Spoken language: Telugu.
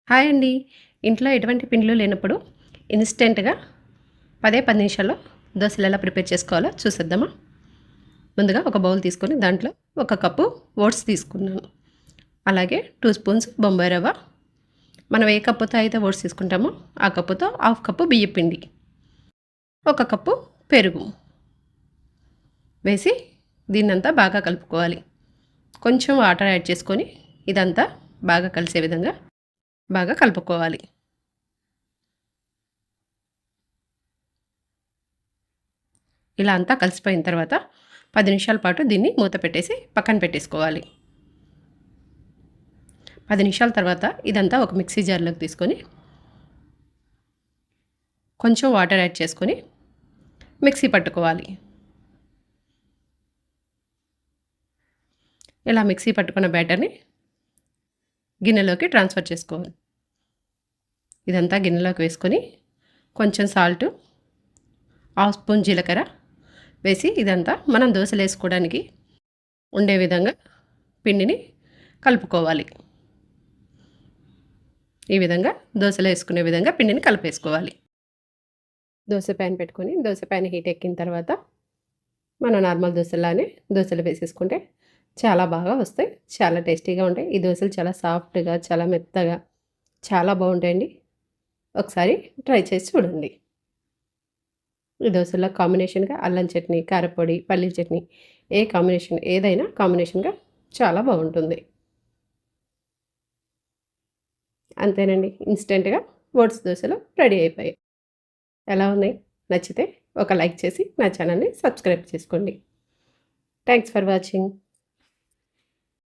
హాయ్ అండి. ఇంట్లో ఎటువంటి పిండిలు లేనప్పుడు ఇన్‌స్టెంట్‌గా 10 నిమిషాల్లో దోసలు ఎలా ప్రిపేర్ చేసుకోవాలో చూసేద్దామా? ముందుగా ఒక బౌల్ తీసుకొని దాంట్లో ఒక కప్పు ఓట్స్ తీసుకున్నాను. అలాగే 2 స్పూన్స్ బొంబాయి రవ్వ. మనం ఏ కప్పుతో అయితే ఓట్స్ తీసుకుంటామో ఆ కప్పుతో హాఫ్ కప్పు బియ్యం పిండి. ఒక కప్పు పెరుగు వేసి దీన్నంతా బాగా కలుపుకోవాలి. కొంచెం వాటర్ యాడ్ చేసుకొని ఇదంతా బాగా కలిసే విధంగా బాగా కలుపుకోవాలి. ఇలా అంతా కలిసిపోయిన తర్వాత 10 నిమిషాల పాటు దీన్ని మూత పెట్టేసి పక్కన పెట్టేసుకోవాలి. 10 నిమిషాల తర్వాత ఇదంతా ఒక మిక్సీ జార్లోకి తీసుకొని కొంచెం వాటర్ యాడ్ చేసుకొని మిక్సీ పట్టుకోవాలి. ఇలా మిక్సీ పట్టుకున్న బ్యాటర్ని గిన్నెలోకి ట్రాన్స్ఫర్ చేసుకోవాలి. ఇదంతా గిన్నెలోకి వేసుకొని కొంచెం సాల్ట్, హాఫ్ స్పూన్ జీలకర్ర వేసి ఇదంతా మనం దోశలు వేసుకోవడానికి ఉండే విధంగా పిండిని కలుపుకోవాలి. ఈ విధంగా దోశలు వేసుకునే విధంగా పిండిని కలిపేసుకోవాలి. దోశ ప్యాన్ పెట్టుకొని దోశ ప్యాన్ హీట్ ఎక్కిన తర్వాత మనం నార్మల్ దోశలానే దోశలు వేసేసుకుంటే చాలా బాగా వస్తాయి. చాలా టేస్టీగా ఉంటాయి. ఈ దోశలు చాలా సాఫ్ట్గా, చాలా మెత్తగా, చాలా బాగుంటాయండి. ఒకసారి ట్రై చేసి చూడండి. ఈ దోశల్లో కాంబినేషన్గా అల్లం చట్నీ, కారపొడి, పల్లీల చట్నీ ఏ కాంబినేషన్ ఏదైనా కాంబినేషన్గా చాలా బాగుంటుంది. అంతేనండి, ఇన్స్టెంట్గా ఓట్స్ దోశలు రెడీ అయిపోయాయి. ఎలా ఉన్నాయి? నచ్చితే ఒక లైక్ చేసి నా ఛానల్ని సబ్స్క్రైబ్ చేసుకోండి. Thanks for watching.